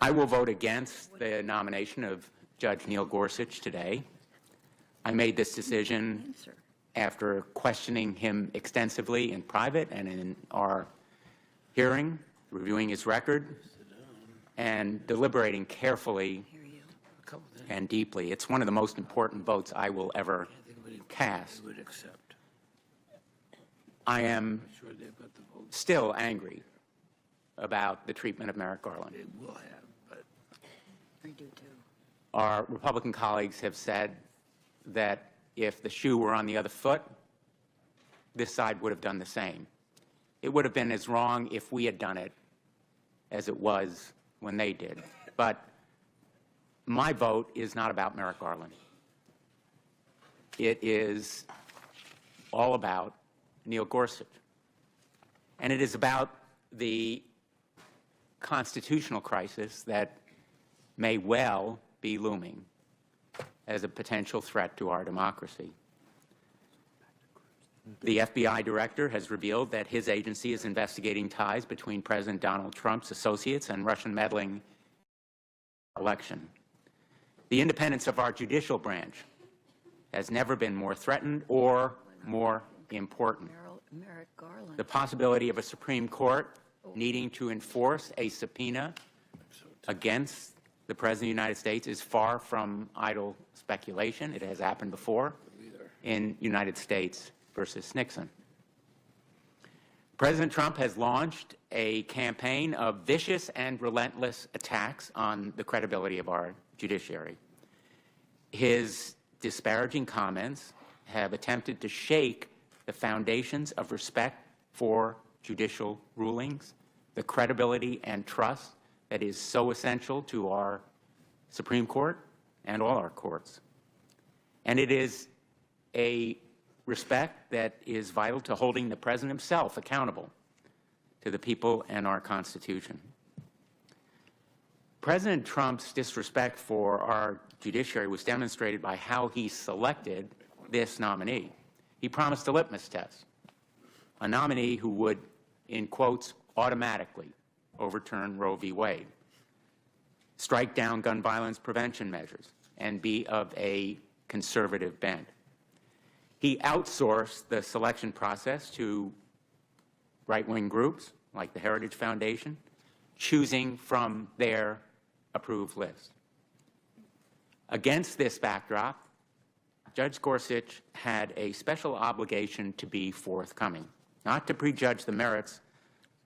I will vote against the nomination of Judge Neil Gorsuch today. I made this decision after questioning him extensively in private and in our hearing, reviewing his record, and deliberating carefully and deeply. It's one of the most important votes I will ever cast. I am still angry about the treatment of Merrick Garland. It will have, but I do too. Our Republican colleagues have said that if the shoe were on the other foot, this side would have done the same. It would have been as wrong if we had done it as it was when they did. But my vote is not about Merrick Garland. It is all about Neil Gorsuch. And it is about the constitutional crisis that may well be looming as a potential threat to our democracy. The FBI director has revealed that his agency is investigating ties between President Donald Trump's associates and Russian meddling in the election. The independence of our judicial branch has never been more threatened or more important. Merrick Garland. The possibility of a Supreme Court needing to enforce a subpoena against the President of the United States is far from idle speculation. It has happened before in United States versus Nixon. President Trump has launched a campaign of vicious and relentless attacks on the credibility of our judiciary. His disparaging comments have attempted to shake the foundations of respect for judicial rulings, the credibility and trust that is so essential to our Supreme Court and all our courts. And it is a respect that is vital to holding the President himself accountable to the people and our Constitution. President Trump's disrespect for our judiciary was demonstrated by how he selected this nominee. He promised a litmus test, a nominee who would, in quotes, automatically overturn Roe v. Wade, strike down gun violence prevention measures, and be of a conservative bent. He outsourced the selection process to right-wing groups like the Heritage Foundation, choosing from their approved list. Against this backdrop, Judge Gorsuch had a special obligation to be forthcoming, not to prejudge the merits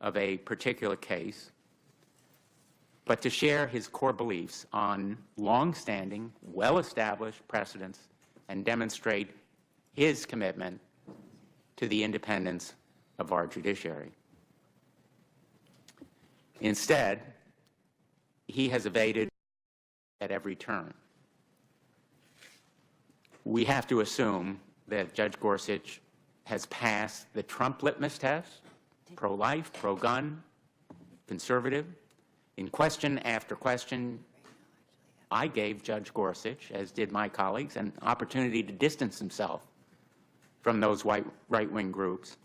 of a particular case, but to share his core beliefs on long-standing, well-established precedents and demonstrate his commitment to the independence of our judiciary. Instead, he has evaded at every turn. We have to assume that Judge Gorsuch has passed the Trump litmus test, pro-life, pro-gun, conservative. In question after question, I gave Judge Gorsuch, as did my colleagues, an opportunity to distance himself from those right-wing groups.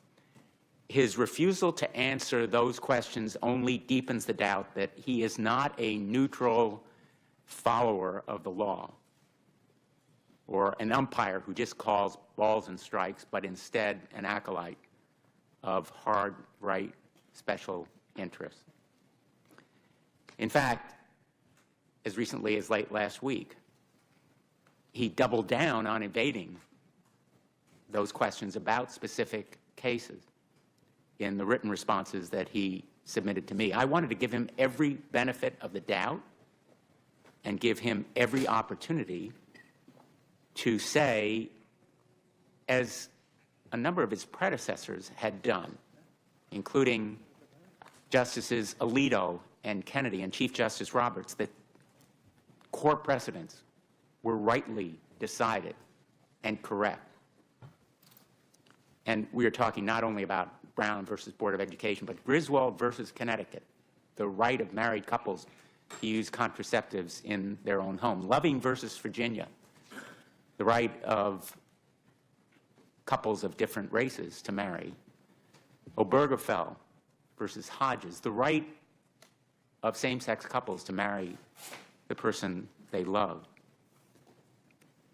His refusal to answer those questions only deepens the doubt that he is not a neutral follower of the law or an umpire who just calls balls and strikes, but instead an acolyte of hard right special interests. In fact, as recently as late last week, he doubled down on evading those questions about specific cases in the written responses that he submitted to me. I wanted to give him every benefit of the doubt and give him every opportunity to say, as a number of his predecessors had done, including Justices Alito and Kennedy and Chief Justice Roberts, that court precedents were rightly decided and correct. And we are talking not only about Brown versus Board of Education, but Griswold versus Connecticut, the right of married couples to use contraceptives in their own home. Loving versus Virginia, the right of couples of different races to marry. Obergefell versus Hodges, the right of same-sex couples to marry the person they love.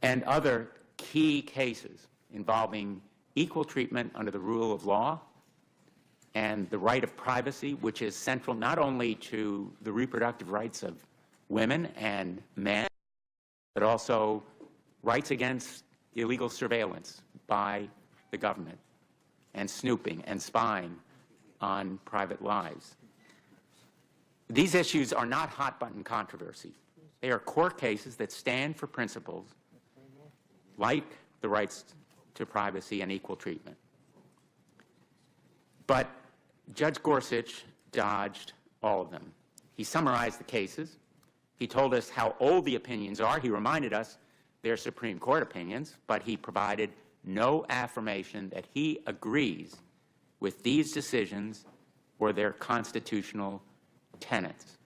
And other key cases involving equal treatment under the rule of law and the right of privacy, which is central not only to the reproductive rights of women and men, but also rights against illegal surveillance by the government and snooping and spying on private lives. These issues are not hot-button controversies. They are core cases that stand for principles like the rights to privacy and equal treatment. But Judge Gorsuch dodged all of them. He summarized the cases. He told us how old the opinions are. He reminded us they're Supreme Court opinions, but he provided no affirmation that he agrees with these decisions or their constitutional tenets.